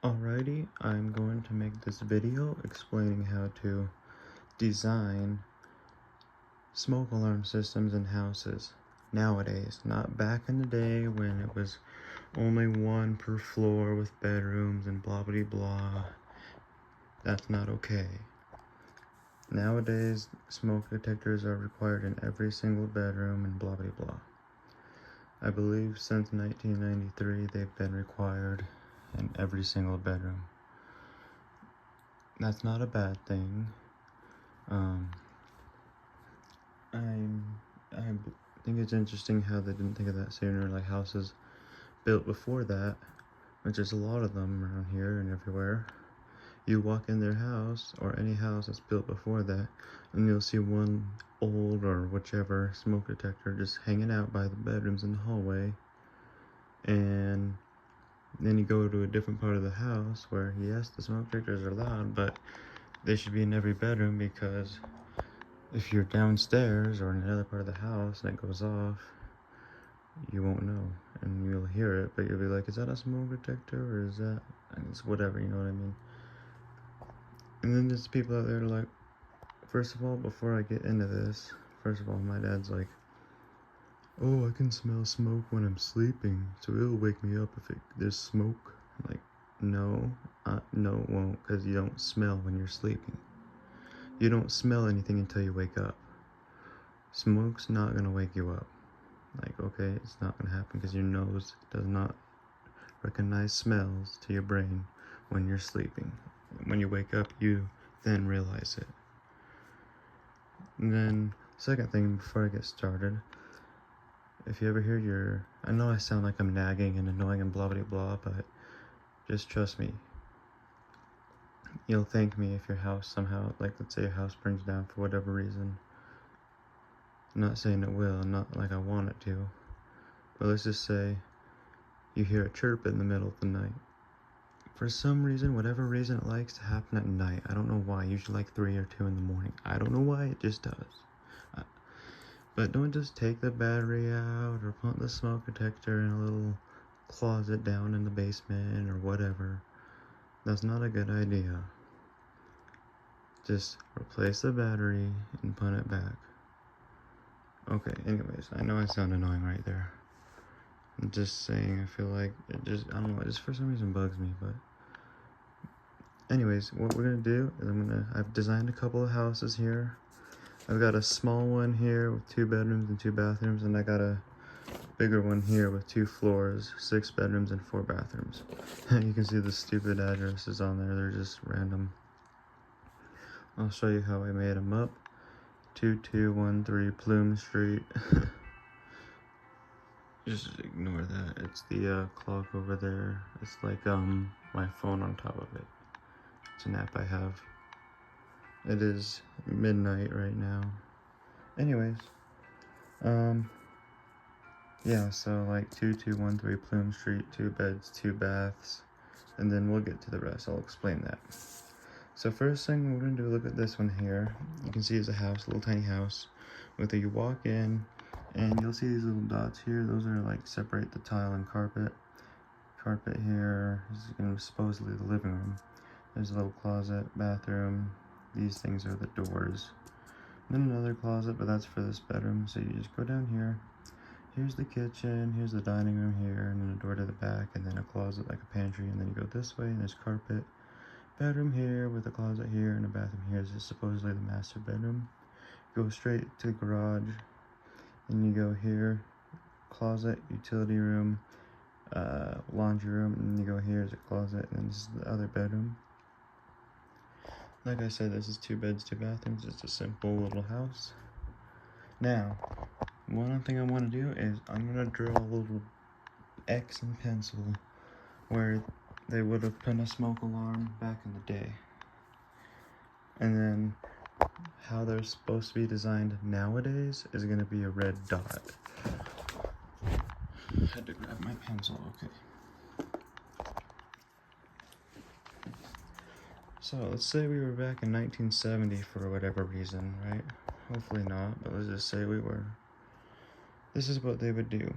Alrighty, I'm going to make this video explaining how to design smoke alarm systems in houses nowadays, not back in the day when it was only one per floor with bedrooms and blah blah blah. That's not okay. Nowadays, smoke detectors are required in every single bedroom and blah blah blah. I believe since 1993 they've been required in every single bedroom. That's not a bad thing. I think it's interesting how they didn't think of that sooner, like houses built before that, which is a lot of them around here and everywhere. You walk in their house, or any house that's built before that, and you'll see one old or whichever smoke detector just hanging out by the bedrooms in the hallway. And then you go to a different part of the house where, yes, the smoke detectors are loud, but they should be in every bedroom, because if you're downstairs or in another part of the house and it goes off, you won't know, and you'll hear it, but you'll be like, is that a smoke detector, or is that, and it's whatever, you know what I mean? And then there's people out there like, first of all, before I get into this, first of all, my dad's like, oh, I can smell smoke when I'm sleeping, so it'll wake me up if there's smoke. I'm like, no, no it won't, because you don't smell when you're sleeping. You don't smell anything until you wake up. Smoke's not gonna wake you up. Like, okay, it's not gonna happen because your nose does not recognize smells to your brain when you're sleeping. When you wake up, you then realize it. And then, second thing before I get started, if you ever hear I know I sound like I'm nagging and annoying and blah blah blah, but just trust me. You'll thank me if your house somehow, like let's say your house burns down for whatever reason. I'm not saying it will, not like I want it to, but let's just say you hear a chirp in the middle of the night. For some reason, whatever reason, it likes to happen at night. I don't know why, usually like 3 or 2 in the morning. I don't know why, it just does. But don't just take the battery out or put the smoke detector in a little closet down in the basement or whatever. That's not a good idea. Just replace the battery and put it back. Okay, anyways, I know I sound annoying right there. I'm just saying, I feel like it just, I don't know, it just for some reason bugs me, but anyways, what we're gonna do is I've designed a couple of houses here. I've got a small one here with 2 bedrooms and 2 bathrooms, and I got a bigger one here with 2 floors, 6 bedrooms and 4 bathrooms. You can see the stupid addresses on there, they're just random. I'll show you how I made them up. 2213 Plume Street. Just ignore that, it's the clock over there. It's like my phone on top of it. It's an app I have. It is midnight right now. Anyways, yeah, so like 2213 Plume Street, 2 beds, 2 baths, and then we'll get to the rest. I'll explain that. So first thing we're gonna do, look at this one here. You can see it's a house, a little tiny house. With you walk in, and you'll see these little dots here. Those are like separate the tile and carpet. Carpet here is gonna be supposedly the living room. There's a little closet, bathroom. These things are the doors. And then another closet, but that's for this bedroom. So you just go down here. Here's the kitchen, here's the dining room here, and then a door to the back, and then a closet like a pantry, and then you go this way, and there's carpet. Bedroom here with a closet here, and a bathroom here. This is supposedly the master bedroom. Go straight to the garage, and you go here, closet, utility room, laundry room, and you go here is a closet, and then this is the other bedroom. Like I said, this is 2 beds, 2 bathrooms. It's a simple little house. Now, one thing I want to do is I'm going to draw a little X in pencil where they would have put a smoke alarm back in the day. And then how they're supposed to be designed nowadays is going to be a red dot. I had to grab my pencil, okay. So let's say we were back in 1970 for whatever reason, right? Hopefully not, but let's just say we were. This is what they would do.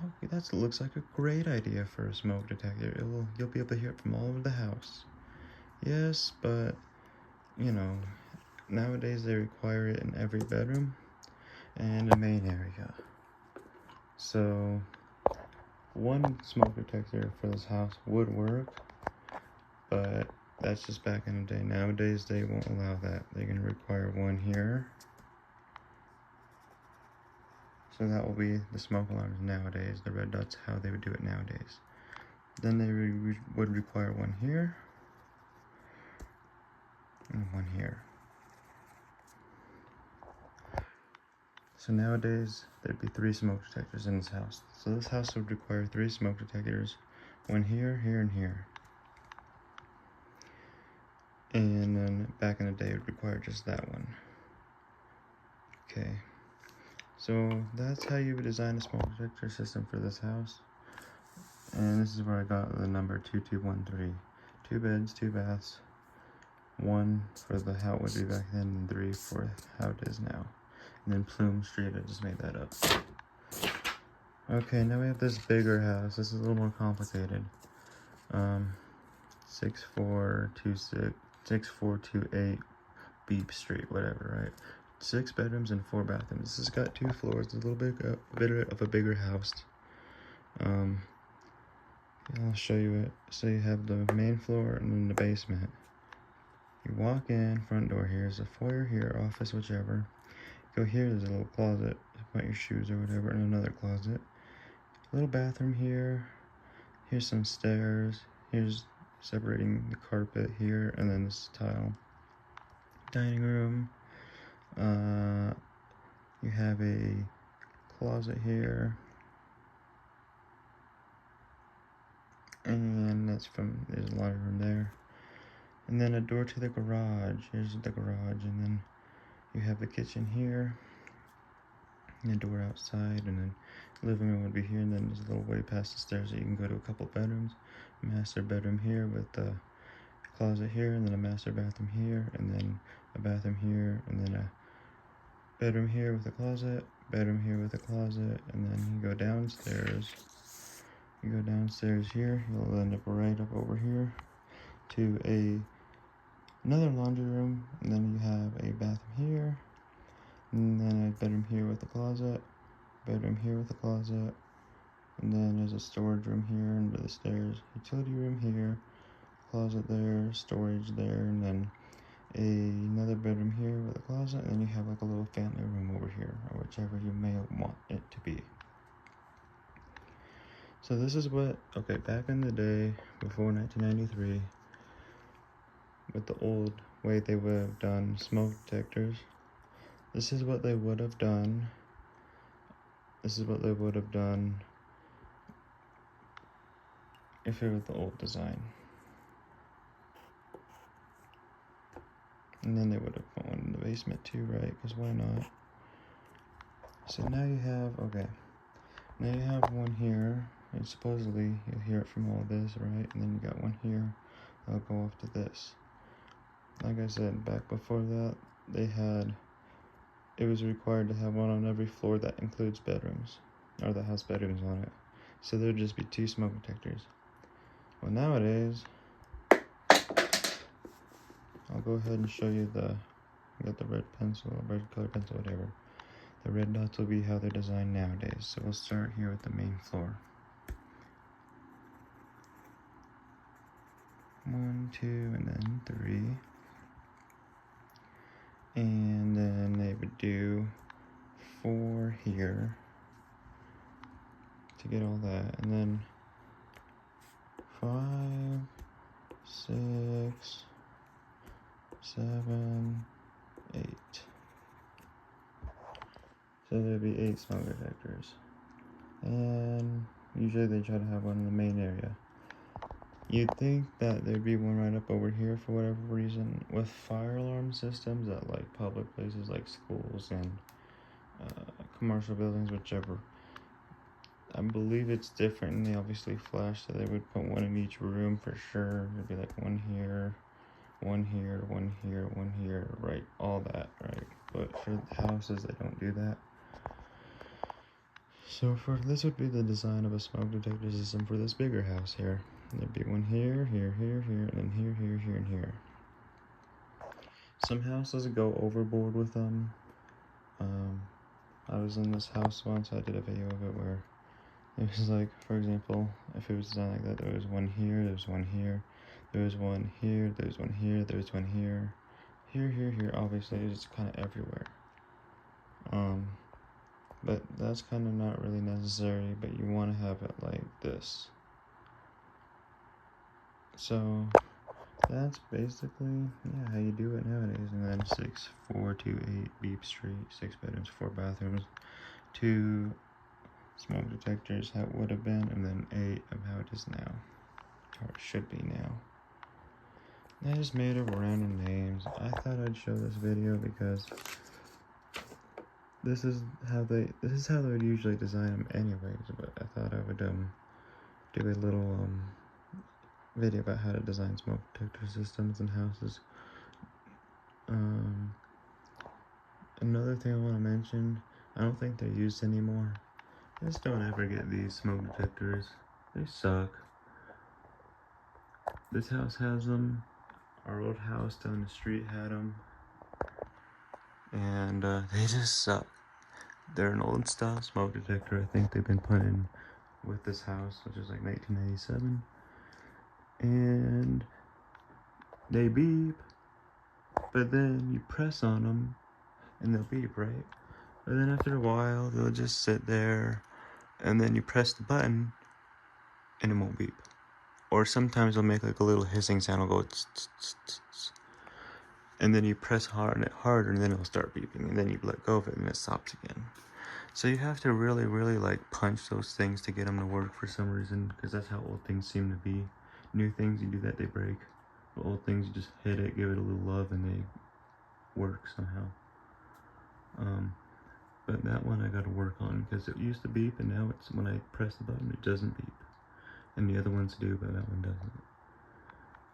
Okay, that looks like a great idea for a smoke detector. You'll be able to hear it from all over the house. Yes, but you know, nowadays they require it in every bedroom and the main area. So one smoke detector for this house would work, but that's just back in the day. Nowadays they won't allow that. They're gonna require one here. So that will be the smoke alarms nowadays. The red dot's how they would do it nowadays. Then they would require one here and one here. So nowadays there'd be 3 smoke detectors in this house. So this house would require 3 smoke detectors, one here, here, and here. And then back in the day it would require just that one. Okay. So that's how you would design a smoke detector system for this house. And this is where I got the number 2213. 2 beds, 2 baths, 1 for the how it would be back then, and 3 for how it is now. And then Plume Street, I just made that up. Okay, now we have this bigger house. This is a little more complicated. 6428 Beep Street, whatever, right? 6 bedrooms and 4 bathrooms. This has got 2 floors. It's a little bit of a bigger house. I'll show you it. So you have the main floor and then the basement. You walk in, front door here is a foyer here, office, whichever. Go here, there's a little closet to put your shoes or whatever, and another closet. Little bathroom here. Here's some stairs. Here's separating the carpet here, and then this tile. Dining room. You have a closet here. And there's a laundry room there. And then a door to the garage. Here's the garage, and then you have the kitchen here. And a door outside, and then living room would be here, and then there's a little way past the stairs that you can go to a couple bedrooms. Master bedroom here with the closet here, and then a master bathroom here, and then a bathroom here, and then a bedroom here with a closet, bedroom here with a closet, and then you go downstairs. You go downstairs here, you'll end up right up over here to another laundry room, and then you have a bathroom here, and then a bedroom here with a closet, bedroom here with a closet, and then there's a storage room here under the stairs, utility room here, closet there, storage there, and then another bedroom here with a closet, and then you have like a little family room over here, or whichever you may want it to be. So this is what, okay, back in the day, before 1993, with the old way they would have done smoke detectors, this is what they would have done. This is what they would have done if it was the old design. And then they would have put one in the basement too, right? Because why not? So now you have, okay, now you have one here, and supposedly you'll hear it from all this, right? And then you got one here, that'll go off to this. Like I said, back before that, it was required to have one on every floor that includes bedrooms, or that has bedrooms on it. So there'd just be 2 smoke detectors. Well, nowadays, I'll go ahead and show you I got the red color pencil, whatever. The red dots will be how they're designed nowadays. So we'll start here with the main floor. 1, 2, and then 3. And then they would do 4 here to get all that. And then 5, 6, 7, 8. So there'd be 8 smoke detectors. And usually they try to have one in the main area. You'd think that there'd be one right up over here for whatever reason. With fire alarm systems at like public places like schools and commercial buildings, whichever. I believe it's different, and they obviously flash, so they would put one in each room for sure. There'd be like one here, one here, one here, one here, right? All that, right? But for houses, they don't do that. So for this would be the design of a smoke detector system for this bigger house here. There'd be one here, here, here, here, and then here, here, here, and here. Some houses go overboard with them. I was in this house once, I did a video of it where it was like, for example, if it was designed like that, there was one here, there's one here, there was one here, there's one here, there's one here, here, here, here, obviously it's kind of everywhere. But that's kind of not really necessary, but you want to have it like this. So that's basically, yeah, how you do it nowadays. And then 6428 Beep Street, 6 bedrooms, 4 bathrooms, 2 smoke detectors, how it would have been, and then 8 of how it is now, or it should be now. I just made up random names. I thought I'd show this video because this is how they would usually design them anyways, but I thought I would do a little video about how to design smoke detector systems in houses. Another thing I want to mention, I don't think they're used anymore. Just don't ever get these smoke detectors. They suck. This house has them. Our old house down the street had them. And they just suck. They're an old style smoke detector. I think they've been put in with this house, which is like 1997. And they beep, but then you press on them and they'll beep, right? But then after a while, they'll just sit there, and then you press the button and it won't beep. Or sometimes they'll make like a little hissing sound, it'll go tss, tss, tss, tss. And then you press harder and then it'll start beeping, and then you let go of it and it stops again. So you have to really, really like punch those things to get them to work for some reason, because that's how old things seem to be. New things, you do that, they break. But old things, you just hit it, give it a little love, and they work somehow. But that one I gotta work on, because it used to beep, and now it's when I press the button, it doesn't beep. And the other ones do, but that one doesn't.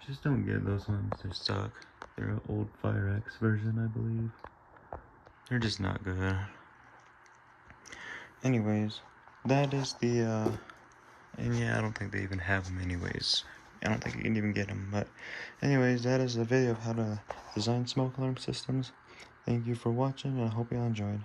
Just don't get those ones, they suck. They're an old Fire X version, I believe. They're just not good. Anyways, that is the, and yeah, I don't think they even have them anyways. I don't think you can even get them, but anyways, that is the video of how to design smoke alarm systems. Thank you for watching, and I hope you all enjoyed.